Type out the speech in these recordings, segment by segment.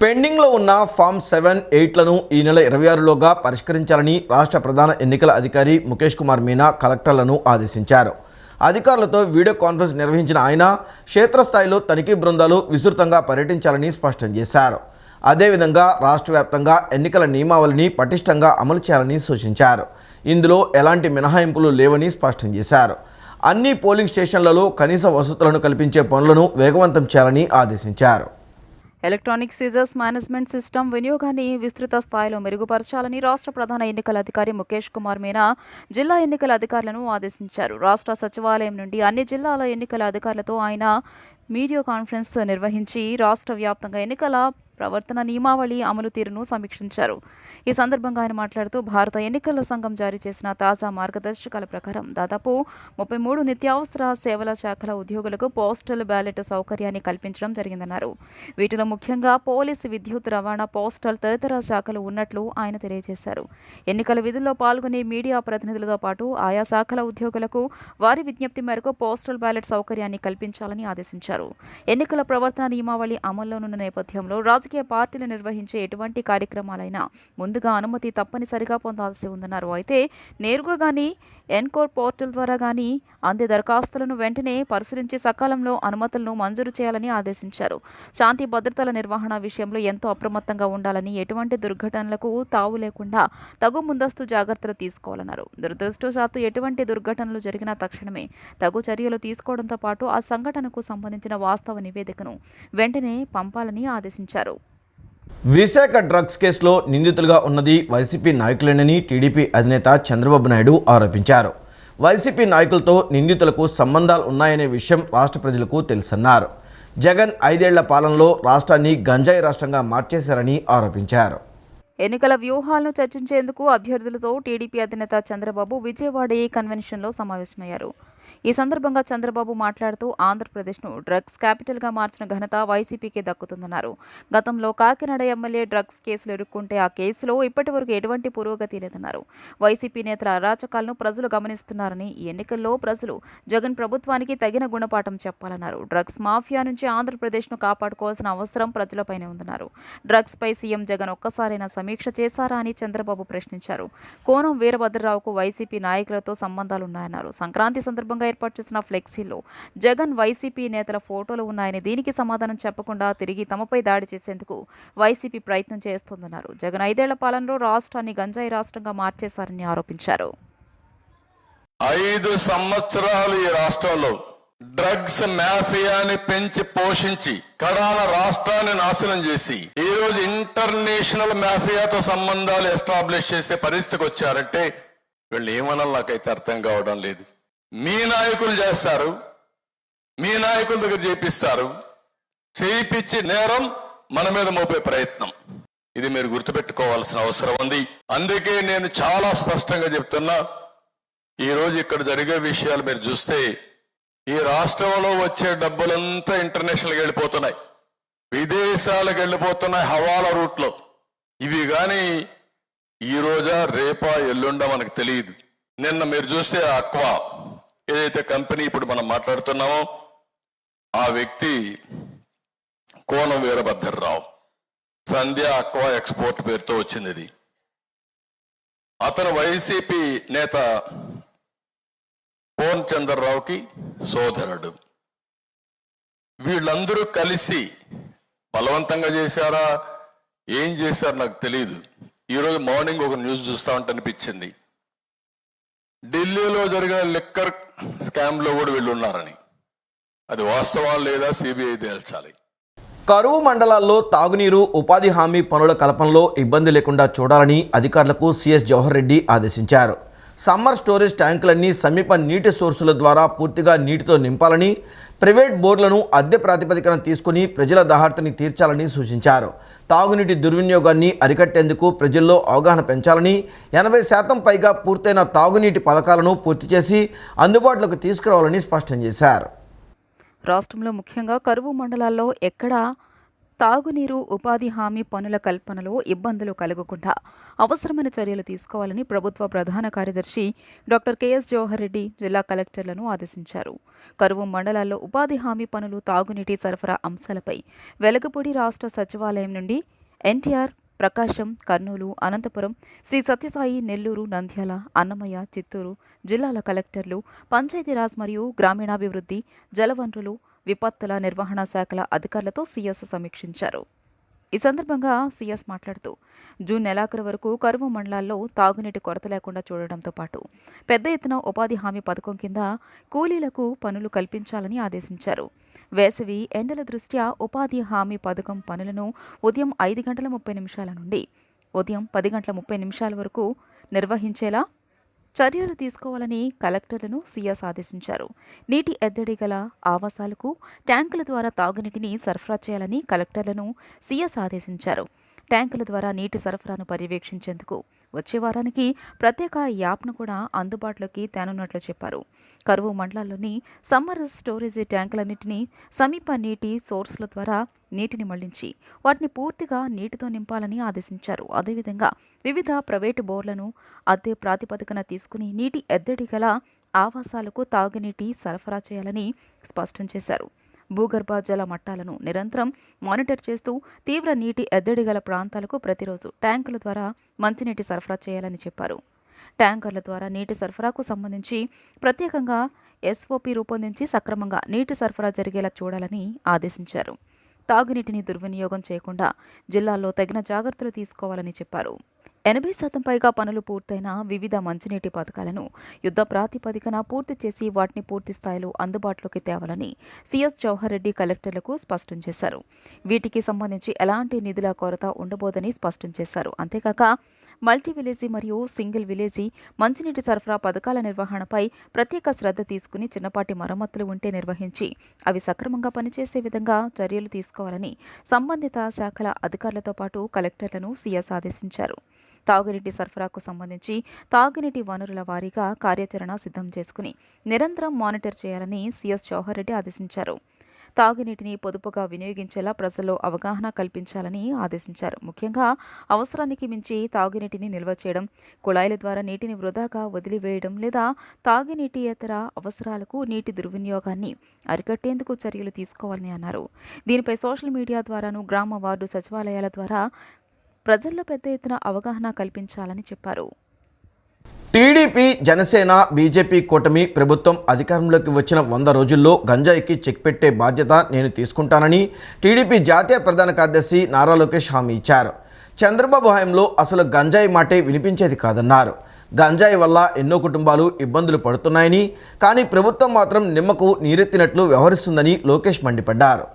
పెండింగ్లో ఉన్న ఫామ్ 7, 8లను ఈ నెల 26లోగా పరిష్కరించాలని రాష్ట్ర ప్రధాన ఎన్నికల అధికారి ముఖేష్ కుమార్ మీనా కలెక్టర్లను ఆదేశించారు. అధికారులతో వీడియో కాన్ఫరెన్స్ నిర్వహించిన ఆయన క్షేత్రస్థాయిలో తనిఖీ బృందాలు విస్తృతంగా పర్యటించాలని స్పష్టం చేశారు. అదేవిధంగా రాష్ట్ర వ్యాప్తంగా ఎన్నికల నియమావళిని పటిష్టంగా అమలు చేయాలని సూచించారు. ఇందులో ఎలాంటి మినహాయింపులు లేవని స్పష్టం చేశారు. అన్ని పోలింగ్ స్టేషన్లలో కనీస వసతులను కల్పించే పనులను వేగవంతం చేయాలని ఆదేశించారు. ఎలక్ట్రానిక్ సీజర్స్ మేనేజ్మెంట్ సిస్టమ్ వినియోగాన్ని విస్తృత స్థాయిలో మెరుగుపరచాలని రాష్ట్ర ప్రధాన ఎన్నికల అధికారి ముఖేష్ కుమార్ మీనా జిల్లా ఎన్నికల అధికారులను ఆదేశించారు. రాష్ట్ర సచివాలయం నుండి అన్ని జిల్లాల ఎన్నికల అధికారులతో ఆయన వీడియో కాన్ఫరెన్స్ నిర్వహించి రాష్ట్ర వ్యాప్తంగా ఎన్నికల ప్రవర్తన నియమావళి అమలు తీరును సమీక్షించారు. ఈ సందర్భంగా ఆయన మాట్లాడుతూ భారత ఎన్నికల సంఘం జారీ చేసిన తాజా మార్గదర్శకాల ప్రకారం దాదాపు 33 నిత్యావసర సేవల శాఖల ఉద్యోగులకు పోస్టల్ బ్యాలెట్ సౌకర్యాన్ని కల్పించడం జరిగిందన్నారు. వీటిలో ముఖ్యంగా పోలీసు, విద్యుత్, రవాణా, పోస్టల్ తదితర శాఖలు ఉన్నట్లు ఆయన తెలియజేశారు. ఎన్నికల విధుల్లో పాల్గొనే మీడియా ప్రతినిధులతో పాటు ఆయా శాఖల ఉద్యోగులకు వారి విజ్ఞప్తి మేరకు పోస్టల్ బ్యాలెట్ సౌకర్యాన్ని కల్పించాలని ఆదేశించారు. ఎన్నికల ప్రవర్తన నియమావళి అమల్లోనున్న నేపథ్యంలో రాజకీయ పార్టీలు నిర్వహించే ఎటువంటి కార్యక్రమాలైనా ముందుగా అనుమతి తప్పనిసరిగా పొందాల్సి ఉందన్నారు. అయితే నేరుగా కానీ ఎన్కోర్ పోర్టల్ ద్వారా కానీ అందే దరఖాస్తులను వెంటనే పరిశీలించి సకాలంలో అనుమతులను మంజూరు చేయాలని ఆదేశించారు. శాంతి భద్రతల నిర్వహణ విషయంలో ఎంతో అప్రమత్తంగా ఉండాలని, ఎటువంటి దుర్ఘటనలకు తావు లేకుండా తగు ముందస్తు జాగ్రత్తలు తీసుకోవాలన్నారు. దురదృష్టవశాత్తు ఎటువంటి దుర్ఘటనలు జరిగినా తక్షణమే తగు చర్యలు తీసుకోవడంతో పాటు ఆ సంఘటనకు సంబంధించిన వాస్తవ నివేదికను వెంటనే పంపాలని ఆదేశించారు. విశాఖ డ్రగ్స్ కేసులో నిందితులుగా ఉన్నది వైసీపీ నాయకులేనని టీడీపీ అధినేత చంద్రబాబు నాయుడు ఆరోపించారు. వైసీపీ నాయకులతో నిందితులకు సంబంధాలు ఉన్నాయనే విషయం రాష్ట్ర ప్రజలకు తెలుసన్నారు. జగన్ 5 ఏళ్ల పాలనలో రాష్ట్రాన్ని గంజాయి రాష్ట్రంగా మార్చేశారని ఆరోపించారు. ఎన్నికల వ్యూహాలను చర్చించేందుకు అభ్యర్థులతో టీడీపీ అధినేత చంద్రబాబు విజయవాడ కన్వెన్షన్లో సమావేశమయ్యారు. ఈ సందర్భంగా చంద్రబాబు మాట్లాడుతూ ఆంధ్రప్రదేశ్ను డ్రగ్స్ క్యాపిటల్గా మార్చిన ఘనత వైసీపీకే దక్కుతుందన్నారు. గతంలో కాకినాడ ఎమ్మెల్యే డ్రగ్స్ కేసులు ఎదుర్కొంటే ఆ కేసులో ఇప్పటివరకు ఎటువంటి పురోగతి లేదన్నారు. వైసీపీ నేతల అరాచకాలను ప్రజలు గమనిస్తున్నారని, ఈ ఎన్నికల్లో ప్రజలు జగన్ ప్రభుత్వానికి తగిన గుణపాఠం చెప్పాలన్నారు. డ్రగ్స్ మాఫియా నుంచి ఆంధ్రప్రదేశ్ను కాపాడుకోవాల్సిన అవసరం ప్రజలపైనే ఉందన్నారు. డ్రగ్స్ పై సీఎం జగన్ ఒక్కసారైనా సమీక్ష చేశారా అని చంద్రబాబు ప్రశ్నించారు. కోనం వీరభద్రరావుకు వైసీపీ నాయకులతో సంబంధాలున్నాయన్నారు. సంక్రాంతి సందర్భంగా ఏర్పాటు చేసిన ఫ్లెక్సీలో జగన్, వైసీపీ నేతల ఫోటోలు ఉన్నాయని, దీనికి సమాధానం చెప్పకుండా తిరిగి తమపై దాడి చేసేందుకు వైసీపీ ప్రయత్నం చేస్తోందన్నారు. జగన్ 5 ఏళ్ల పాలనలో రాష్ట్రాన్ని గంజాయి రాష్ట్రంగా మార్చేశారని ఆరోపించారు. 5 సంవత్సరాలు ఈ రాష్ట్రంలో డ్రగ్స్ మాఫియాని పెంచి పోషించి కడాన రాష్ట్రాన్ని నాశనం చేసి ఈ రోజు ఇంటర్నేషనల్ మాఫియాతో సంబంధాలు ఎస్టాబ్లిష్ చేసే పరిస్థితికి వచ్చారంటే వీళ్ళు ఏమన్నా నాకైతే అర్థం కావడం లేదు. మీ నాయకులు చేస్తారు, మీ నాయకుల దగ్గర చేపిస్తారు, చేయించి నేరం మన మీద మోపే ప్రయత్నం. ఇది మీరు గుర్తుపెట్టుకోవాల్సిన అవసరం ఉంది. అందుకే నేను చాలా స్పష్టంగా చెప్తున్నా, ఈ రోజు ఇక్కడ జరిగే విషయాలు మీరు చూస్తే ఈ రాష్ట్రంలో వచ్చే డబ్బులంతా ఇంటర్నేషనల్కి వెళ్ళిపోతున్నాయి, విదేశాలకు వెళ్ళిపోతున్నాయి హవాలా రూట్లో. ఇవి కానీ ఈ రోజా రేపా ఎల్లుండా మనకు తెలియదు. నిన్న మీరు చూస్తే అక్వా ఏదైతే కంపెనీ ఇప్పుడు మనం మాట్లాడుతున్నామో ఆ వ్యక్తి కోనం వీరభద్రరావు, సంధ్య అక్వా ఎక్స్పోర్ట్ పేరుతో వచ్చింది. ఇది అతను వైసీపీ నేత పోన్ చంద్రరావుకి సోదరుడు. వీళ్ళందరూ కలిసి బలవంతంగా చేశారా, ఏం చేశారు నాకు తెలియదు. ఈరోజు మార్నింగ్ ఒక న్యూస్ చూస్తా ఉంటే అనిపించింది, ఢిల్లీలో జరిగిన లిక్కర్ స్కామ్ లో కూడా వీళ్ళు ఉన్నారని. అది వాస్తవం లేదా సిబిఐ తేల్చాలి. కరువు మండలాల్లో తాగునీరు, ఉపాధి హామీ పనుల కల్పనలో ఇబ్బంది లేకుండా చూడాలని అధికారులకు సిఎస్ జవహర్ రెడ్డి ఆదేశించారు. సమ్మర్ స్టోరేజ్ ట్యాంకులన్నీ సమీప నీటి సోర్సుల ద్వారా పూర్తిగా నీటితో నింపాలని, ప్రైవేట్ బోర్లను అద్దె ప్రాతిపదికన తీసుకుని ప్రజల దాహార్తిని తీర్చాలని సూచించారు. తాగునీటి దుర్వినియోగాన్ని అరికట్టేందుకు ప్రజల్లో అవగాహన పెంచాలని, 80% పైగా పూర్తయిన తాగునీటి పథకాలను పూర్తి చేసి అందుబాటులోకి తీసుకురావాలని స్పష్టం చేశారు. రాష్ట్రంలో ముఖ్యంగా కరువు మండలాల్లో ఎక్కడా తాగునీరు, ఉపాధి హామీ పనుల కల్పనలో ఇబ్బందులు కలగకుండా అవసరమైన చర్యలు తీసుకోవాలని ప్రభుత్వ ప్రధాన కార్యదర్శి డాక్టర్ కెఎస్ జవహర్ రెడ్డి జిల్లా కలెక్టర్లను ఆదేశించారు. కరువు మండలాల్లో ఉపాధి హామీ పనులు, తాగునీటి సరఫరా అంశాలపై వెలగపూడి రాష్ట్ర సచివాలయం నుండి ఎన్టీఆర్, ప్రకాశం, కర్నూలు, అనంతపురం, శ్రీ సత్యసాయి, నెల్లూరు, నంద్యాల, అన్నమయ్య, చిత్తూరు జిల్లాల కలెక్టర్లు, పంచాయతీరాజ్ మరియు గ్రామీణాభివృద్ధి, జలవనరులు, విపత్తుల నిర్వహణ శాఖల అధికారులతో సీఎస్ సమీక్షించారు. ఈ సందర్భంగా సీఎస్ మాట్లాడుతూ జూన్ నెలాఖరు వరకు కరువు మండలాల్లో తాగునీటి కొరత లేకుండా చూడడంతో పాటు పెద్ద ఎత్తున ఉపాధి హామీ పథకం కింద కూలీలకు పనులు కల్పించాలని ఆదేశించారు. వేసవి ఎండల దృష్ట్యా ఉపాధి హామీ పథకం పనులను ఉదయం 5:30 నుండి ఉదయం 10:30 వరకు నిర్వహించేలా చర్యలు తీసుకోవాలని కలెక్టర్లను సీఎస్ ఆదేశించారు. నీటి ఎద్దడి గల ఆవాసాలకు ట్యాంకుల ద్వారా తాగునీటిని సరఫరా చేయాలని కలెక్టర్లను సీఎస్ ఆదేశించారు. ట్యాంకుల ద్వారా నీటి సరఫరాను పర్యవేక్షించేందుకు వచ్చే వారానికి ప్రత్యేక యాప్ను కూడా అందుబాటులోకి తేనున్నట్లు చెప్పారు. కరువు మండలాల్లోని సమ్మర్ స్టోరేజీ ట్యాంకులన్నింటినీ సమీప నీటి సోర్సుల ద్వారా నీటిని మళ్లించి వాటిని పూర్తిగా నీటితో నింపాలని ఆదేశించారు. అదేవిధంగా వివిధ ప్రైవేటు బోర్లను అద్దె ప్రాతిపదికన తీసుకుని నీటి ఎద్దడి గల ఆవాసాలకు తాగునీటి సరఫరా చేయాలని స్పష్టం చేశారు. భూగర్భ జల మట్టాలను నిరంతరం మానిటర్ చేస్తూ తీవ్ర నీటి ఎద్దడి గల ప్రాంతాలకు ప్రతిరోజు ట్యాంకుల ద్వారా మంచినీటి సరఫరా చేయాలని చెప్పారు. ట్యాంకర్ల ద్వారా నీటి సరఫరాకు సంబంధించి ప్రత్యేకంగా ఎస్ఓపి రూపొందించి సక్రమంగా నీటి సరఫరా జరిగేలా చూడాలని ఆదేశించారు. తాగునీటిని దుర్వినియోగం చేయకుండా జిల్లాల్లో తగిన జాగ్రత్తలు తీసుకోవాలని చెప్పారు. 80% పైగా పనులు పూర్తయిన వివిధ మంచినీటి పథకాలను యుద్ధ ప్రాతిపదికన పూర్తి చేసి వాటిని పూర్తి స్థాయిలో అందుబాటులోకి తేవాలని సీఎస్ జవహర్ రెడ్డి కలెక్టర్లకు స్పష్టం చేశారు. వీటికి సంబంధించి ఎలాంటి నిధుల కొరత ఉండబోదని స్పష్టం చేశారు. అంతేకాక మల్టీ విలేజీ మరియు సింగిల్ విలేజీ మంచినీటి సరఫరా పథకాల నిర్వహణపై ప్రత్యేక శ్రద్ధ తీసుకుని చిన్నపాటి మరమ్మతులు ఉంటే నిర్వహించి అవి సక్రమంగా పనిచేసే విధంగా చర్యలు తీసుకోవాలని సంబంధిత శాఖల అధికారులతో పాటు కలెక్టర్లను సీఎస్ ఆదేశించారు. తాగునీటి సరఫరాకు సంబంధించి తాగునీటి వనరుల వారీగా కార్యాచరణ సిద్ధం చేసుకుని నిరంతరం మానిటర్ చేయాలని సీఎస్ జవహర్ రెడ్డి ఆదేశించారు. తాగునీటిని పొదుపుగా వినియోగించేలా ప్రజల్లో అవగాహన కల్పించాలని ఆదేశించారు. ముఖ్యంగా అవసరానికి మించి తాగునీటిని నిల్వ చేయడం, కుళాయిల ద్వారా నీటిని వృధాగా వదిలివేయడం లేదా తాగునీటియేతర అవసరాలకు నీటి దుర్వినియోగాన్ని అరికట్టేందుకు చర్యలు తీసుకోవాలని అన్నారు. దీనిపై సోషల్ మీడియా ద్వారాను గ్రామ వార్డు సచివాలయాల ద్వారా ప్రజల్లో పెద్ద ఎత్తున అవగాహన కల్పించాలని చెప్పారు. టీడీపీ, జనసేన, బీజేపీ కూటమి ప్రభుత్వం అధికారంలోకి వచ్చిన 100 రోజుల్లో గంజాయికి చెక్ పెట్టే బాధ్యత నేను తీసుకుంటానని టీడీపీ జాతీయ ప్రధాన కార్యదర్శి నారా లోకేష్ హామీ ఇచ్చారు. చంద్రబాబు హయాంలో అసలు గంజాయి మాటే వినిపించేది కాదన్నారు. గంజాయి వల్ల ఎన్నో కుటుంబాలు ఇబ్బందులు పడుతున్నాయని, కానీ ప్రభుత్వం మాత్రం నిమ్మకు నీరెత్తినట్లు వ్యవహరిస్తుందని లోకేష్ మండిపడ్డారు.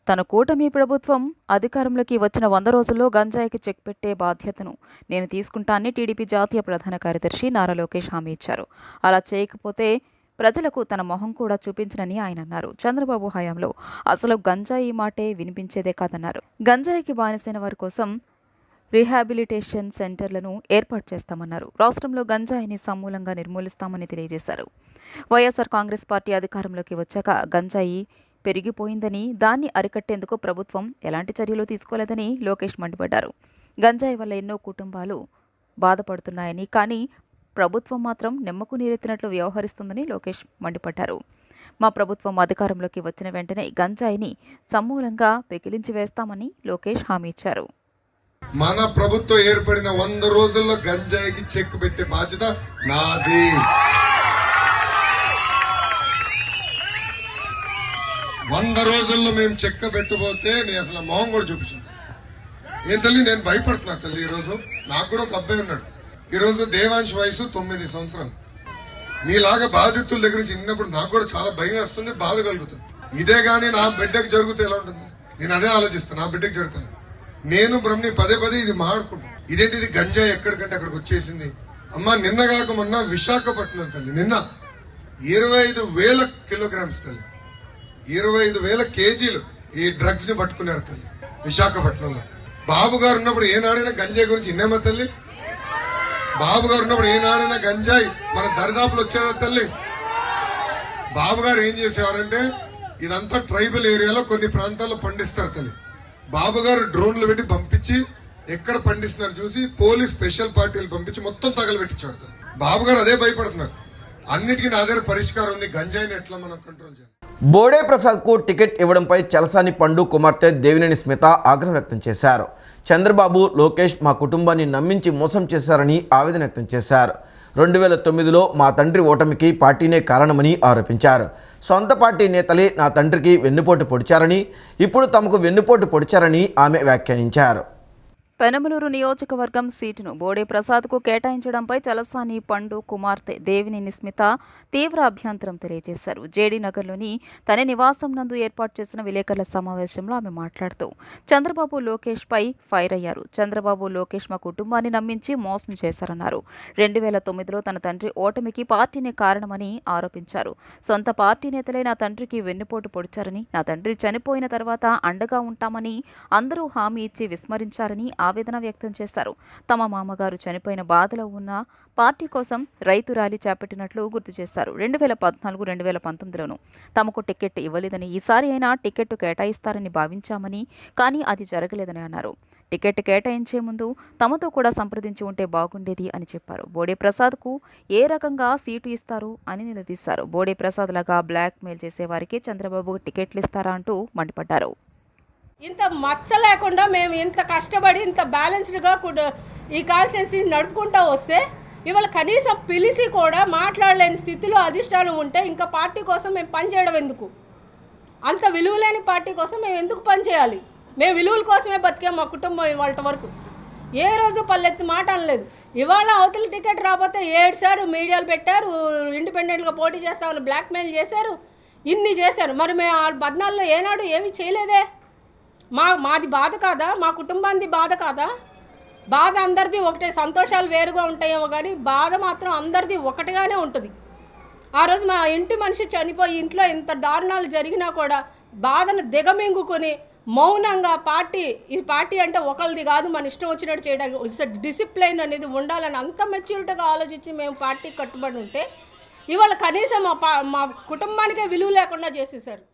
తన కూటమి ప్రభుత్వం అధికారంలోకి వచ్చిన 100 రోజుల్లో గంజాయికి చెక్ పెట్టే బాధ్యతను నేను తీసుకుంటానని టీడీపీ జాతీయ ప్రధాన కార్యదర్శి నారా లోకేష్ హామీ ఇచ్చారు. అలా చేయకపోతే ప్రజలకు తన మొహం కూడా చూపించనని ఆయన అన్నారు. చంద్రబాబు హయాంలో అసలు గంజాయి మాటే వినిపించేదే కాదన్నారు. గంజాయికి బానిసైన వారి కోసం రీహాబిలిటేషన్ సెంటర్లను ఏర్పాటు చేస్తామన్నారు. రాష్ట్రంలో గంజాయిని సమూలంగా నిర్మూలిస్తామని తెలియజేశారు. వైఎస్ఆర్ కాంగ్రెస్ పార్టీ అధికారంలోకి వచ్చాక గంజాయి పెరిగిపోయిందని, దాన్ని అరికట్టేందుకు ప్రభుత్వం ఎలాంటి చర్యలు తీసుకోలేదని లోకేష్ మండిపడ్డారు. గంజాయి వల్ల ఎన్నో కుటుంబాలు బాధపడుతున్నాయని, కానీ ప్రభుత్వం మాత్రం నిమ్మకు నీరెత్తినట్లు వ్యవహరిస్తుందని లోకేష్ మండిపడ్డారు. మా ప్రభుత్వం అధికారంలోకి వచ్చిన వెంటనే గంజాయిని సమూలంగా పెకిలించి వేస్తామని లోకేష్ హామీ ఇచ్చారు. మన ప్రభుత్వం ఏర్పడిన 100 రోజుల్లో గంజాయికి చెక్ పెట్టే బాధ్యత నాది. వంద రోజుల్లో మేము చెక్క పెట్టబోతే నేను అసలు మొహం కూడా చూపించాను. ఏం తల్లి, నేను భయపడుతున్నా తల్లి. ఈరోజు నాకు కూడా ఒక అబ్బాయి ఉన్నాడు. ఈరోజు దేవాంశ్ వయసు 9 సంవత్సరాలు. మీలాగా బాధితుల దగ్గర నుంచి చిన్నప్పుడు నాకు కూడా చాలా భయం వేస్తుంది, బాధ కలుగుతుంది. ఇదే గానీ నా బిడ్డకు జరిగితే ఎలా ఉంటుంది? నేను అదే ఆలోచిస్తాను. నా బిడ్డకు జరుగుతాను. నేను బ్రహ్మని పదే ఇది మాట్లాడుకుంటాను. ఇదేంటిది గంజాయి ఎక్కడికంటే అక్కడికి వచ్చేసింది. అమ్మ, నిన్న కాక మొన్న విశాఖపట్నం తల్లి, నిన్న 25,000 కిలోగ్రామ్స్ తల్లి, 25,000 కేజీలు ఈ డ్రగ్స్ ని పట్టుకున్నారు తల్లి విశాఖపట్నంలో. బాబు గారు ఉన్నప్పుడు ఏనాడైనా గంజాయి గురించి ఇన్నేమో తల్లి? బాబు గారు ఉన్నప్పుడు ఏనాడైనా గంజాయి మన దరిదాపులు వచ్చేదా తల్లి? బాబు గారు ఏం చేసేవారంటే ఇదంతా ట్రైబల్ ఏరియాలో కొన్ని ప్రాంతాల్లో పండిస్తారు తల్లి. బాబు గారు డ్రోన్లు పెట్టి పంపించి ఎక్కడ పండిస్తున్నారు చూసి పోలీస్ స్పెషల్ పార్టీలు పంపించి మొత్తం తగలబెట్టించాడు. బాబు గారు అదే భయపడుతున్నారు. అన్నిటికీ నా దగ్గర పరిష్కారం ఉంది, గంజాయిని ఎట్లా మనం కంట్రోల్ చేయాలి. బోడే ప్రసాద్కు టికెట్ ఇవ్వడంపై చలసాని పండు కుమార్తె దేవినేని స్మిత ఆగ్రహం వ్యక్తం చేశారు. చంద్రబాబు, లోకేష్ మా కుటుంబాన్ని నమ్మించి మోసం చేశారని ఆవేదన వ్యక్తం చేశారు. 2009లో మా తండ్రి ఓటమికి పార్టీనే కారణమని ఆరోపించారు. సొంత పార్టీ నేతలే నా తండ్రికి వెన్నుపోటు పొడిచారని, ఇప్పుడు తమకు వెన్నుపోటు పొడిచారని ఆమె వ్యాఖ్యానించారు. పెనమలూరు నియోజకవర్గం సీటును బోడే ప్రసాద్కు కేటాయించడంపై చలసాని పండు కుమార్తె దేవినేని స్మిత తీవ్ర అభ్యంతరం తెలియజేశారు. జేడీ నగర్లోని తన నివాసం నందు ఏర్పాటు చేసిన విలేకరుల సమావేశంలో ఆమె మాట్లాడుతూ చంద్రబాబు, లోకేష్ పై ఫైర్ అయ్యారు. చంద్రబాబు, లోకేష్ మా కుటుంబాన్ని నమ్మించి మోసం చేశారన్నారు. 2009లో తన తండ్రి ఓటమికి పార్టీనే కారణమని ఆరోపించారు. సొంత పార్టీ నేతలే నా తండ్రికి వెన్నుపోటు పొడిచారని, నా తండ్రి చనిపోయిన తర్వాత అండగా ఉంటామని అందరూ హామీ ఇచ్చి విస్మరించారని ఆవేదన వ్యక్తం చేశారు. తమ మామగారు చనిపోయిన బాధలో ఉన్న పార్టీ కోసం రైతు ర్యాలీ చేపట్టినట్లు గుర్తు చేశారు. 2014, 2019లోనూ తమకు టికెట్ ఇవ్వలేదని, ఈసారి అయినా టికెట్ కేటాయిస్తారని భావించామని, కానీ అది జరగలేదని అన్నారు. టికెట్ కేటాయించే ముందు తమతో కూడా సంప్రదించి ఉంటే బాగుండేది అని చెప్పారు. బోడే ప్రసాద్కు ఏ రకంగా సీటు ఇస్తారు అని నిలదీశారు. బోడే ప్రసాద్ లాగా బ్లాక్ మెయిల్ చేసేవారికి చంద్రబాబు టికెట్లు ఇస్తారా అంటూ మండిపడ్డారు. ఇంత మచ్చ లేకుండా మేము ఇంత కష్టపడి ఇంత బ్యాలెన్స్డ్గా ఈ కాన్స్టిట్యున్సీ నడుపుకుంటూ వస్తే ఇవాళ కనీసం పిలిచి కూడా మాట్లాడలేని స్థితిలో అధిష్టానం ఉంటే ఇంకా పార్టీ కోసం మేము పనిచేయడం ఎందుకు? అంత విలువలేని పార్టీ కోసం మేము ఎందుకు పనిచేయాలి? మేము విలువల కోసమే బతికాం మా కుటుంబం ఇవాళ వరకు. ఏ రోజు పల్లెత్తి మాట అనలేదు. ఇవాళ అవతల టికెట్ రాకపోతే 7 సార్లు మీడియాలు పెట్టారు, ఇండిపెండెంట్గా పోటీ చేస్తామని బ్లాక్మెయిల్ చేశారు, ఇన్ని చేశారు. మరి మేము 14లో ఏనాడు ఏమీ చేయలేదే? మాది బాధ కాదా? మా కుటుంబానికి బాధ కాదా? బాధ అందరిది ఒకటే. సంతోషాలు వేరుగా ఉంటాయేమో కానీ బాధ మాత్రం అందరిది ఒకటిగానే ఉంటుంది. ఆ రోజు మా ఇంటి మనిషి చనిపోయి ఇంట్లో ఇంత దారుణాలు జరిగినా కూడా బాధను దిగమింగుకొని మౌనంగా ఈ పార్టీ అంటే ఒకరిది కాదు, మన ఇష్టం వచ్చినట్టు చేయడానికి డిసిప్లైన్ అనేది ఉండాలని అంత మెచ్యూరిటీగా ఆలోచించి మేము పార్టీకి కట్టుబడి ఉంటే ఇవాళ కనీసం మా కుటుంబానికే విలువ లేకుండా చేసేసారు.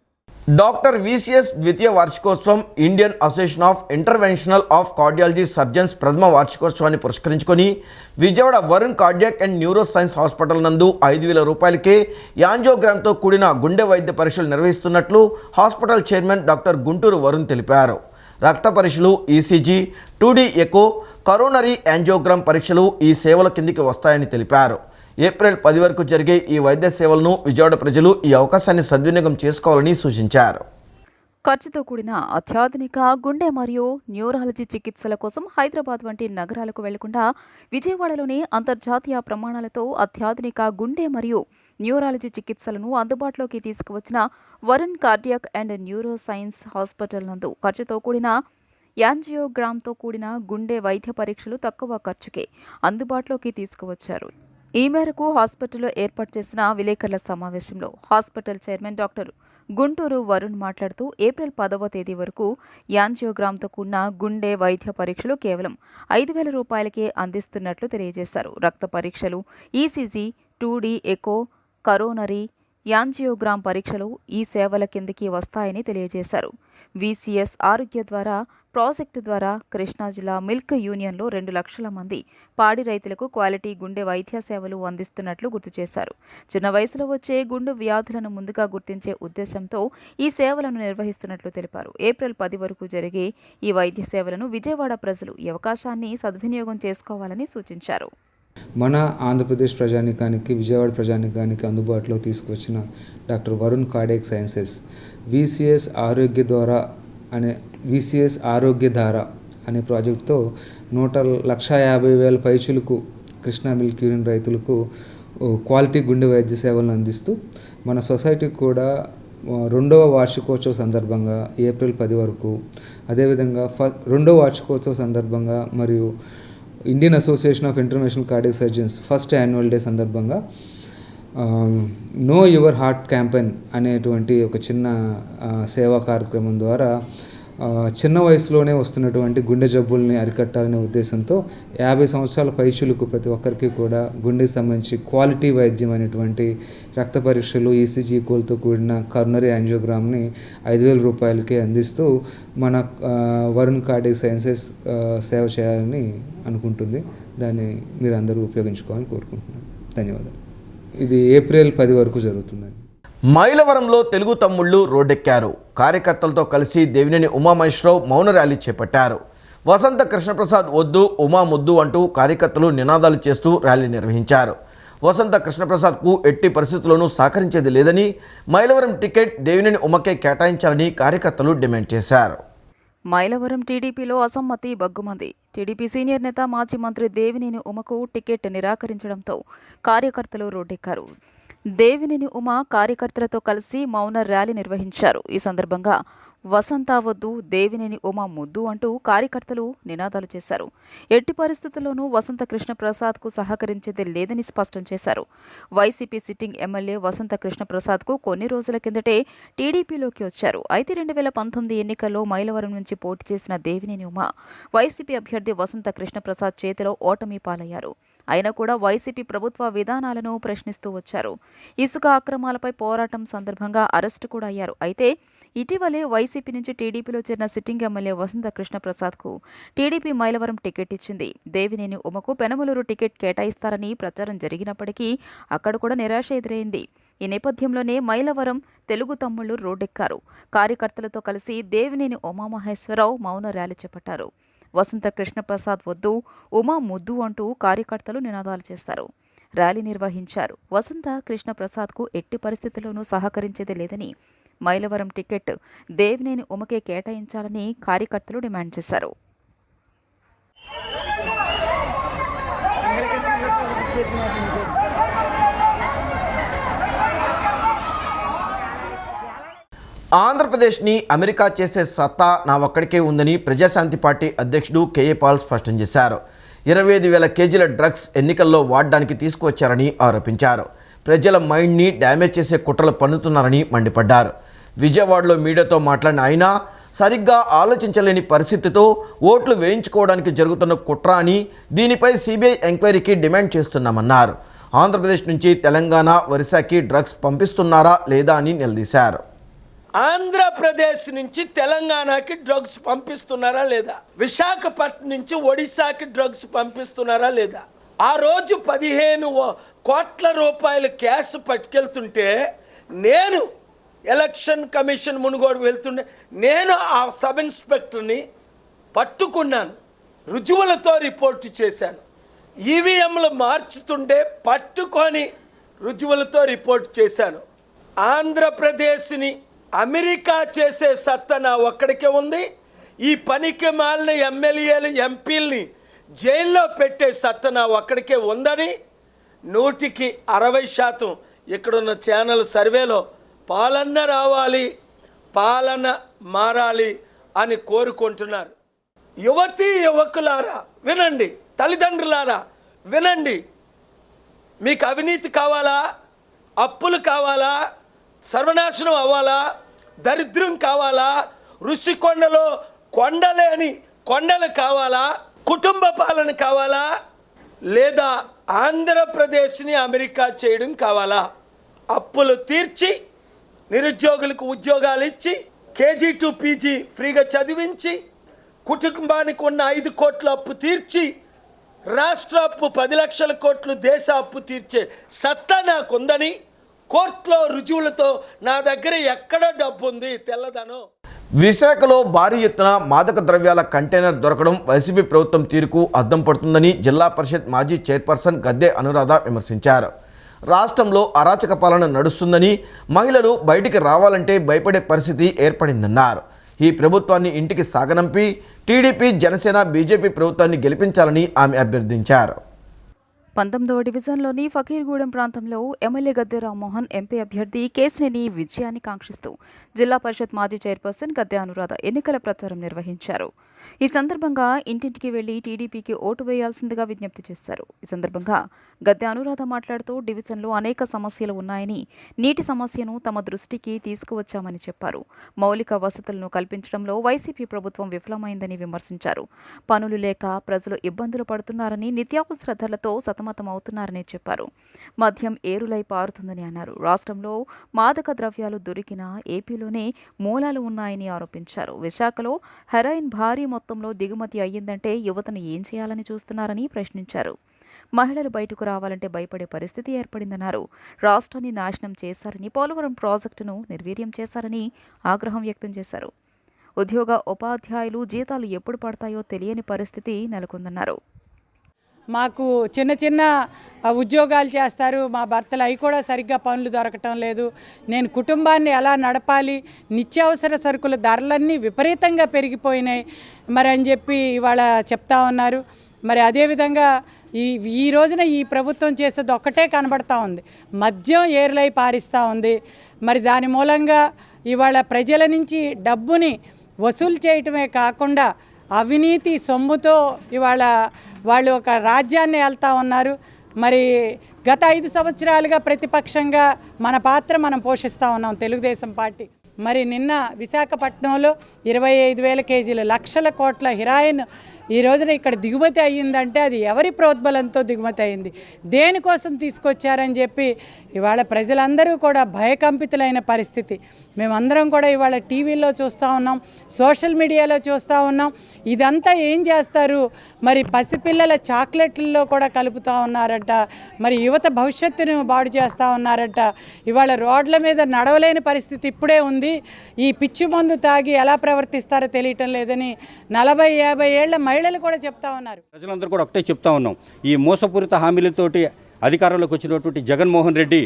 డాక్టర్ విసిఎస్ ద్వితీయ వార్షికోత్సవం, Indian association of interventional of cardiology surgeons ప్రథమ వార్షికోత్సవాన్ని పురస్కరించుకొని Vijayawada Varun cardiac and neuro science hospital నందు 5,000 రూపాయలకే యాంజియోగ్రామ్తో కూడిన గుండె వైద్య పరీక్షలు నిర్వహిస్తున్నట్లు hospital chairman doctor Guntur Varun తెలిపారు. రక్త పరీక్షలు, ECG, 2D echo, coronary angiogram పరీక్షలు ఈ సేవల కిందికి వస్తాయని తెలిపారు. ఏప్రిల్ 10 వరకు జరిగే ఈ వైద్య సేవలను విజయవాడ ప్రజలు ఈ అవకాశాన్ని సద్వినియోగం చేసుకోవాలని సూచించారు. ఖర్చుతో కూడిన అత్యాధునిక గుండె మరియు న్యూరాలజీ చికిత్సల కోసం హైదరాబాద్ వంటి నగరాలకు వెళ్లకుండా విజయవాడలోని అంతర్జాతీయ ప్రమాణాలతో అత్యాధునిక గుండె మరియు న్యూరాలజీ చికిత్సలను అందుబాటులోకి తీసుకువచ్చిన Varun cardiac and neuro science hospital నందు ఖర్చుతో కూడిన యాంజియోగ్రామ్తో కూడిన గుండె వైద్య పరీక్షలు తక్కువ ఖర్చుకే అందుబాటులోకి తీసుకువచ్చారు. ఈ మేరకు హాస్పిటల్లో ఏర్పాటు చేసిన విలేకరుల సమావేశంలో hospital chairman doctor Guntur Varun మాట్లాడుతూ ఏప్రిల్ 10వ తేదీ వరకు యాంజియోగ్రామ్తో కూడిన గుండె వైద్య పరీక్షలు కేవలం 5,000 రూపాయలకే అందిస్తున్నట్లు తెలియజేశారు. రక్త పరీక్షలు, ECG, 2D echo, coronary angiogram పరీక్షలు ఈ సేవల కిందికి వస్తాయని తెలియజేశారు. విసిఎస్ ఆరోగ్య ద్వారా ప్రాజెక్టు ద్వారా కృష్ణా జిల్లా మిల్క్ యూనియన్లో 2 లక్షల మంది పాడి రైతులకు క్వాలిటీ గుండె వైద్య సేవలు అందిస్తున్నట్లు గుర్తు చేశారు. చిన్న వయసులో వచ్చే గుండె వ్యాధులను ముందుగా గుర్తించే ఉద్దేశంతో ఈ సేవలను నిర్వహిస్తున్నట్లు తెలిపారు. ఏప్రిల్ 10 వరకు జరిగే ఈ వైద్య సేవలను విజయవాడ ప్రజలు ఈ అవకాశాన్ని సద్వినియోగం చేసుకోవాలని సూచించారు. మన ఆంధ్రప్రదేశ్ ప్రజానికానికి, విజయవాడ ప్రజానికానికి అందుబాటులో తీసుకొచ్చిన doctor Varun cardiac sciences VCS ఆరోగ్య ధార అనే ప్రాజెక్టుతో 1,50,000 పైచులకు కృష్ణా మిల్క్ యూనియన్ రైతులకు క్వాలిటీ గుండె వైద్య సేవలను అందిస్తూ మన సొసైటీకి కూడా 2వ వార్షికోత్సవ సందర్భంగా ఏప్రిల్ 10 వరకు, అదేవిధంగా 2వ వార్షికోత్సవ సందర్భంగా మరియు Indian association of international cardiac surgeons first annual day సందర్భంగా నో యువర్ హార్ట్ క్యాంపెయిన్ అనేటువంటి ఒక చిన్న సేవా కార్యక్రమం ద్వారా చిన్న వయసులోనే వస్తున్నటువంటి గుండె జబ్బుల్ని అరికట్టాలనే ఉద్దేశంతో 50 సంవత్సరాల పైచులకు ప్రతి ఒక్కరికి కూడా గుండెకి సంబంధించి క్వాలిటీ వైద్యం అనేటువంటి రక్త పరీక్షలు, ఈసీజీ కోల్తో కూడిన కరోనరీ యాంజియోగ్రామ్ని 5,000 రూపాయలకే అందిస్తూ మన వరుణ్ కార్డియాక్ సైన్సెస్ సేవ చేయాలని అనుకుంటుంది. దాన్ని మీరు అందరూ ఉపయోగించుకోవాలని కోరుకుంటున్నాను. ధన్యవాదాలు. ఇది ఏప్రిల్ 10 వరకు జరుగుతుందండి. మైలవరంలో తెలుగు తమ్ముళ్లు రోడ్డెక్కారు. కార్యకర్తలతో కలిసి దేవినేని ఉమామహేశ్వరరావు మౌన ర్యాలీ చేపట్టారు. వసంత కృష్ణప్రసాద్ వద్దు, ఉమా ముద్దు అంటూ కార్యకర్తలు నినాదాలు చేస్తూ ర్యాలీ నిర్వహించారు. వసంత కృష్ణప్రసాద్కు ఎట్టి పరిస్థితుల్లోనూ సహకరించేది లేదని, మైలవరం టికెట్ దేవినేని ఉమకే కేటాయించాలని కార్యకర్తలు డిమాండ్ చేశారు. మైలవరం టీడీపీలో అసమ్మతి బగ్గుమంది. టీడీపీ సీనియర్ నేత మాజీ మంత్రి దేవినేని ఉమకు టికెట్ నిరాకరించడంతో కార్యకర్తలు రోడ్డెక్కారు. దేవినేని ఉమ కార్యకర్తలతో కలిసి మౌన ర్యాలీ నిర్వహించారు. ఈ సందర్భంగా వసంత వద్దు, దేవినేని ఉమ ముద్దు అంటూ కార్యకర్తలు నినాదాలు చేశారు. ఎట్టి పరిస్థితుల్లోనూ వసంత కృష్ణప్రసాద్కు సహకరించేది లేదని స్పష్టం చేశారు. వైసీపీ సిట్టింగ్ ఎమ్మెల్యే వసంత కృష్ణప్రసాద్కు కొన్ని రోజుల కిందటే టీడీపీలోకి వచ్చారు. అయితే 2019 ఎన్నికల్లో మైలవరం నుంచి పోటీ చేసిన దేవినేని ఉమ వైసీపీ అభ్యర్థి వసంత కృష్ణప్రసాద్ చేతిలో ఓటమి పాలయ్యారు. అయినా కూడా వైసీపీ ప్రభుత్వ విధానాలను ప్రశ్నిస్తూ వచ్చారు. ఇసుక అక్రమాలపై పోరాటం సందర్భంగా అరెస్టు కూడా అయ్యారు. అయితే ఇటీవలే వైసీపీ నుంచి టీడీపీలో చేరిన సిట్టింగ్ ఎమ్మెల్యే వసంత కృష్ణప్రసాద్కు టీడీపీ మైలవరం టికెట్ ఇచ్చింది. దేవినేని ఉమకు పెనమలూరు టికెట్ కేటాయిస్తారని ప్రచారం జరిగినప్పటికీ అక్కడ కూడా నిరాశ ఎదురైంది. ఈ నేపథ్యంలోనే మైలవరం తెలుగు తమ్ముళ్లు రోడ్డెక్కారు. కార్యకర్తలతో కలిసి దేవినేని ఉమామహేశ్వరరావు మౌన ర్యాలీ చేపట్టారు. వసంత కృష్ణప్రసాద్ వద్దు, ఉమా ముద్దు అంటూ కార్యకర్తలు నినాదాలు చేస్తారు. ర్యాలీ నిర్వహించారు. వసంత కృష్ణప్రసాద్కు ఎట్టి పరిస్థితుల్లోనూ సహకరించేది లేదని, మైలవరం టికెట్ దేవినేని ఉమకే కేటాయించాలని కార్యకర్తలు డిమాండ్ చేశారు. ఆంధ్రప్రదేశ్ని అమెరికా చేసే సత్తా నా ఒక్కడికే ఉందని ప్రజాశాంతి పార్టీ అధ్యక్షుడు కేఏ పాల్ స్పష్టం చేశారు. 25,000 కేజీల డ్రగ్స్ ఎన్నికల్లో వాడడానికి తీసుకువచ్చారని ఆరోపించారు. ప్రజల మైండ్ని డ్యామేజ్ చేసే కుట్రలు పన్నుతున్నారని మండిపడ్డారు. విజయవాడలో మీడియాతో మాట్లాడిన ఆయన సరిగ్గా ఆలోచించలేని పరిస్థితితో ఓట్లు వేయించుకోవడానికి జరుగుతున్న కుట్ర అని, దీనిపై సిబిఐ ఎంక్వైరీకి డిమాండ్ చేస్తున్నామన్నారు. ఆంధ్రప్రదేశ్ నుంచి తెలంగాణ, ఒరిస్సాకి డ్రగ్స్ పంపిస్తున్నారా లేదా అని నిలదీశారు. ఆంధ్రప్రదేశ్ నుంచి తెలంగాణకి డ్రగ్స్ పంపిస్తున్నారా లేదా, విశాఖపట్నం నుంచి ఒడిశాకి డ్రగ్స్ పంపిస్తున్నారా లేదా. ఆ రోజు 15 కోట్ల రూపాయల క్యాష్ పట్టుకెళ్తుంటే నేను ఎలక్షన్ కమిషన్ మునుగోడు వెళ్తుండే నేను ఆ సబ్ ఇన్స్పెక్టర్ని పట్టుకున్నాను, రుజువులతో రిపోర్టు చేశాను. ఈవీఎంలు మార్చుతుంటే పట్టుకొని రుజువులతో రిపోర్ట్ చేశాను. ఆంధ్రప్రదేశ్ని అమెరికా చేసే సత్తా నా ఒక్కడికే ఉంది. ఈ పనికి మాలిన ఎమ్మెల్యేలు, ఎంపీల్ని జైల్లో పెట్టే సత్తా నా ఒక్కడికే ఉందని 160% ఇక్కడున్న ఛానల్ సర్వేలో పాలన రావాలి, పాలన మారాలి అని కోరుకుంటున్నారు. యువతీ యువకులారా వినండి, తల్లిదండ్రులారా వినండి. మీకు అవినీతి కావాలా, అప్పులు కావాలా, సర్వనాశనం అవ్వాలా, దరిద్రం కావాలా, ఋషికొండలో కొండలేని కొండలు కావాలా, కుటుంబ పాలన కావాలా, లేదా ఆంధ్రప్రదేశ్ని అమెరికా చేయడం కావాలా? అప్పులు తీర్చి నిరుద్యోగులకు ఉద్యోగాలు ఇచ్చి కేజీ టు పీజీ ఫ్రీగా చదివించి కుటుంబానికి ఉన్న 5 కోట్ల అప్పు తీర్చి రాష్ట్ర అప్పు 10 లక్షల కోట్లు దేశ అప్పు తీర్చే సత్తా నాకుందని కోర్టులో రుజువులతో నా దగ్గర ఎక్కడ డబ్బు ఉంది తెల్లదనం. విశాఖలో భారీ ఎత్తున మాదక ద్రవ్యాల కంటైనర్ దొరకడం వైసీపీ ప్రభుత్వం తీరుకు అద్దం పడుతుందని జిల్లా పరిషత్ మాజీ చైర్పర్సన్ గద్దె అనురాధ విమర్శించారు. రాష్ట్రంలో అరాచక పాలన నడుస్తుందని, మహిళలు బయటికి రావాలంటే భయపడే పరిస్థితి ఏర్పడిందన్నారు. ఈ ప్రభుత్వాన్ని ఇంటికి సాగనంపి టీడీపీ, జనసేన, బీజేపీ ప్రభుత్వాన్ని గెలిపించాలని ఆమె అభ్యర్థించారు. 19వ డివిజన్లోని ఫకీర్గూడెం ప్రాంతంలో ఎమ్మెల్యే గద్దె రామ్మోహన్, ఎంపీ అభ్యర్థి కేశినేని విజయాన్ని కాంక్షిస్తూ జిల్లా పరిషత్ మాజీ చైర్పర్సన్ గద్దె అనురాధ ఎన్నికల ప్రచారం నిర్వహించారు. ఈ సందర్భంగా ఇంటింటికి వెళ్లి టీడీపీకి ఓటు వేయాల్సిందిగా విజ్ఞప్తి చేశారు. ఈ సందర్భంగా గద్దె అనురాధ మాట్లాడుతూ డివిజన్లో అనేక సమస్యలు ఉన్నాయని, నీటి సమస్యను తమ దృష్టికి తీసుకువచ్చామని చెప్పారు. మౌలిక వసతులను కల్పించడంలో వైసీపీ ప్రభుత్వం విఫలమైందని విమర్శించారు. పనులు లేక ప్రజలు ఇబ్బందులు పడుతున్నారని, నిత్యావసర ధరలతో సతమతమవుతున్నారని చెప్పారు. మద్యం ఏరులై పారుతుందని అన్నారు. రాష్ట్రంలో మాదక ద్రవ్యాలు దొరికినా ఏపీలోనే మూలాలు ఉన్నాయని ఆరోపించారు. విశాఖలో హెరాయిన్ భారీ మొత్తంలో దిగుమతి అయ్యిందంటే యువతను ఏం చేయాలని చూస్తున్నారని ప్రశ్నించారు. మహిళలు బయటకు రావాలంటే భయపడే పరిస్థితి ఏర్పడిందన్నారు. రాష్ట్రాన్ని నాశనం చేశారని, పోలవరం ప్రాజెక్టును నిర్వీర్యం చేశారని ఆగ్రహం వ్యక్తం చేశారు. ఉద్యోగ ఉపాధ్యాయులు జీతాలు ఎప్పుడు పడతాయో తెలియని పరిస్థితి నెలకొందన్నారు. మాకు చిన్న చిన్న ఉద్యోగాలు చేస్తారు, మా భర్తలు అవి కూడా సరిగ్గా పనులు దొరకటం లేదు. నేను కుటుంబాన్ని ఎలా నడపాలి, నిత్యావసర సరుకుల ధరలన్నీ విపరీతంగా పెరిగిపోయినాయి మరి అని చెప్పి ఇవాళ చెప్తా ఉన్నారు. మరి అదేవిధంగా ఈ రోజున ఈ ప్రభుత్వం చేసేది ఒక్కటే కనబడతా ఉంది, మద్యం ఏరులై పారిస్తూ ఉంది. మరి దాని మూలంగా ఇవాళ ప్రజల నుంచి డబ్బుని వసూలు చేయటమే కాకుండా అవినీతి సొమ్ముతో ఇవాళ వాళ్ళు ఒక రాజ్యాన్ని వెళ్తూ ఉన్నారు. మరి గత 5 సంవత్సరాలుగా ప్రతిపక్షంగా మన పాత్ర మనం పోషిస్తూ ఉన్నాం తెలుగుదేశం పార్టీ. మరి నిన్న విశాఖపట్నంలో 25,000 కేజీలు లక్షల కోట్ల హెరాయిన్ ఈ రోజున ఇక్కడ దిగుమతి అయ్యిందంటే అది ఎవరి ప్రోద్బలంతో దిగుమతి అయింది, దేనికోసం తీసుకొచ్చారని చెప్పి ఇవాళ ప్రజలందరూ కూడా భయకంపితులైన పరిస్థితి. మేమందరం కూడా ఇవాళ టీవీలో చూస్తూ ఉన్నాం, సోషల్ మీడియాలో చూస్తూ ఉన్నాం. ఇదంతా ఏం చేస్తారు, మరి పసిపిల్లల చాక్లెట్లలో కూడా కలుపుతూ ఉన్నారట, మరి యువత భవిష్యత్తును బాడు చేస్తూ ఉన్నారట. ఇవాళ రోడ్ల మీద నడవలేని పరిస్థితి ఇప్పుడే ఉంది. ఈ పిచ్చి మందు తాగి ఎలా ప్రవర్తిస్తారో తెలియటం లేదని 40-50 ఏళ్ల మహిళలు కూడా చెప్తా ఉన్నారు. ప్రజలందరూ కూడా ఒకటే చెప్తా ఉన్నాం, ఈ మోసపూరిత హామీలతోటి అధికారంలోకి వచ్చినటువంటి జగన్మోహన్ రెడ్డి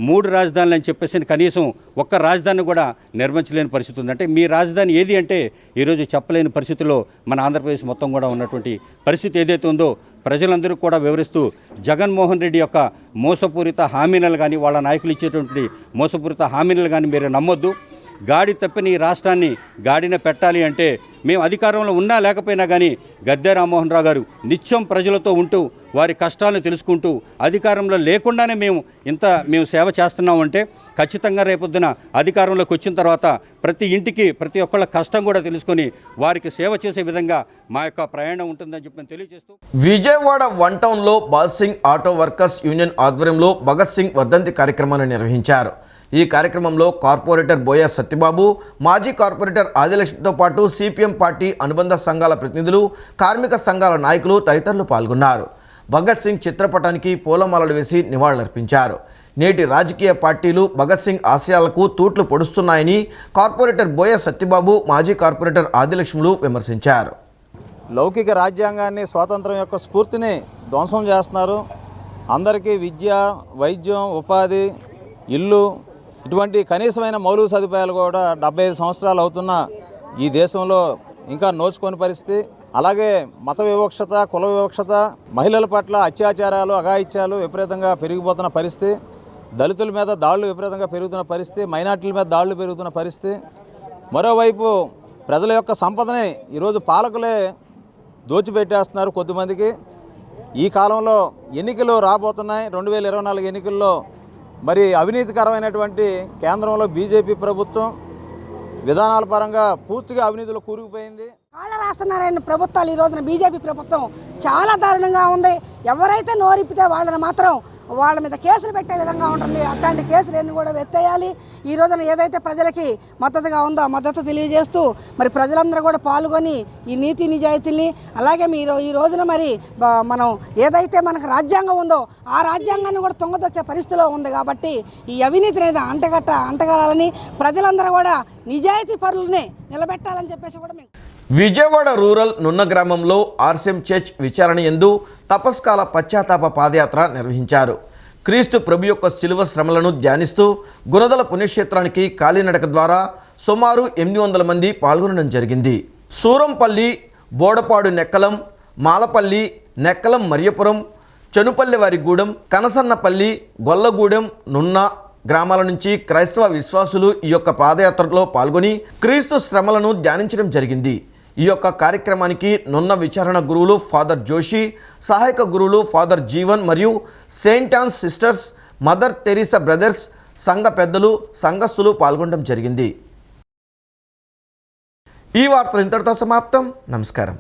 3 రాజధానులు అని చెప్పేసి కనీసం ఒక్క రాజధాని కూడా నిర్మించలేని పరిస్థితి ఉంది. అంటే మీ రాజధాని ఏది అంటే ఈరోజు చెప్పలేని పరిస్థితిలో మన ఆంధ్రప్రదేశ్ మొత్తం కూడా ఉన్నటువంటి పరిస్థితి ఏదైతే ఉందో ప్రజలందరూ కూడా వివరిస్తూ జగన్మోహన్ రెడ్డి యొక్క మోసపూరిత హామీలను కానీ వాళ్ళ నాయకులు ఇచ్చేటువంటి మోసపూరిత హామీలను కానీ మీరు నమ్మొద్దు. గాడి తప్పిన ఈ రాష్ట్రాన్ని గాడిన పెట్టాలి అంటే మేము అధికారంలో ఉన్నా లేకపోయినా కానీ గద్దె రామ్మోహన్ రావు గారు నిత్యం ప్రజలతో ఉంటూ వారి కష్టాలను తెలుసుకుంటూ అధికారంలో లేకుండానే మేము సేవ చేస్తున్నామంటే ఖచ్చితంగా రేపొద్దున అధికారంలోకి వచ్చిన తర్వాత ప్రతి ఇంటికి ప్రతి ఒక్కళ్ళ కష్టం కూడా తెలుసుకొని వారికి సేవ చేసే విధంగా మా యొక్క ప్రయాణం ఉంటుందని చెప్పి తెలియజేస్తూ విజయవాడ 1 టౌన్లో Bhagat Singh auto workers union ఆధ్వర్యంలో భగత్ సింగ్ వర్ధంతి కార్యక్రమాన్ని నిర్వహించారు. ఈ కార్యక్రమంలో కార్పొరేటర్ బోయ సత్యబాబు, మాజీ కార్పొరేటర్ ఆదిలక్ష్మితో పాటు సిపిఎం పార్టీ అనుబంధ సంఘాల ప్రతినిధులు, కార్మిక సంఘాల నాయకులు తదితరులు పాల్గొన్నారు. భగత్ సింగ్ చిత్రపటానికి పూలమాలలు వేసి నివాళులర్పించారు. నేటి రాజకీయ పార్టీలు భగత్ సింగ్ ఆశయాలకు తూట్లు పొడుస్తున్నాయని కార్పొరేటర్ బోయ సత్యబాబు, మాజీ కార్పొరేటర్ ఆదిలక్ష్ములు విమర్శించారు. లౌకిక రాజ్యాంగాన్ని, స్వాతంత్రం యొక్క స్ఫూర్తిని ధ్వంసం చేస్తున్నారు. అందరికీ విద్య, వైద్యం, ఉపాధి, ఇల్లు ఇటువంటి కనీసమైన మౌలిక సదుపాయాలు కూడా 75 సంవత్సరాలు అవుతున్న ఈ దేశంలో ఇంకా నోచుకోని పరిస్థితి. అలాగే మత వివక్షత, కుల వివక్షత, మహిళల పట్ల అత్యాచారాలు, అఘాయిత్యాలు విపరీతంగా పెరిగిపోతున్న పరిస్థితి. దళితుల మీద దాడులు విపరీతంగా పెరుగుతున్న పరిస్థితి. మైనార్టీల మీద దాడులు పెరుగుతున్న పరిస్థితి. మరోవైపు ప్రజల యొక్క సంపదని ఈరోజు పాలకులే దోచిపెట్టేస్తున్నారు కొద్దిమందికి. ఈ కాలంలో ఎన్నికలు రాబోతున్నాయి. 2024 ఎన్నికల్లో మరి అవినీతికరమైనటువంటి కేంద్రంలో బీజేపీ ప్రభుత్వం విధానాల పరంగా పూర్తిగా అవినీతిలో కూరుకుపోయింది. కాళ్ళ రాస్తున్నారని ప్రభుత్వాలు ఈ రోజున బీజేపీ ప్రభుత్వం చాలా దారుణంగా ఉంది. ఎవరైతే నోరిప్పితే వాళ్ళని మాత్రం వాళ్ళ మీద కేసులు పెట్టే విధంగా ఉంటుంది. అట్లాంటి కేసులన్నీ కూడా ఎత్తేయాలి. ఈ రోజున ఏదైతే ప్రజలకి మద్దతుగా ఉందో ఆ మద్దతు తెలియజేస్తూ మరి ప్రజలందరూ కూడా పాల్గొని ఈ నీతి నిజాయితీని, అలాగే మీరు ఈ రోజున మరి మనం ఏదైతే మనకు రాజ్యాంగం ఉందో ఆ రాజ్యాంగాన్ని కూడా తుంగదొక్కే పరిస్థితిలో ఉంది. కాబట్టి ఈ అవినీతి అనేది అంటగాలని ప్రజలందరూ కూడా నిజాయితీ పరులని నిలబెట్టాలని చెప్పేసి కూడా మేము విజయవాడ రూరల్ నున్న గ్రామంలో ఆర్సీఎం చర్చ్ విచారణ యందు తపస్కాల పశ్చాత్తాప పాదయాత్ర నిర్వహించారు. క్రీస్తు ప్రభు యొక్క శిలువ శ్రమలను ధ్యానిస్తూ గుణదల పుణ్యక్షేత్రానికి కాలినడక ద్వారా సుమారు 800 మంది పాల్గొనడం జరిగింది. సూరంపల్లి, బోడపాడు నెక్కలం, మాలపల్లి, నెక్కలం మరియపురం, చనుపల్లెవారిగూడెం, కనసన్నపల్లి, గొల్లగూడెం, నున్న గ్రామాల నుంచి క్రైస్తవ విశ్వాసులు ఈ యొక్క పాదయాత్రలో పాల్గొని క్రీస్తు శ్రమలను ధ్యానించడం జరిగింది. ఈ యొక్క కార్యక్రమానికి నున్న విచారణ గురువులు ఫాదర్ జోషి, సహాయక గురువులు ఫాదర్ జీవన్ మరియు Saint Ann's sisters, Mother Teresa brothers, సంఘ పెద్దలు, సంఘస్థులు పాల్గొనడం జరిగింది. ఈ వార్తలు ఇంతటితో సమాప్తం. నమస్కారం.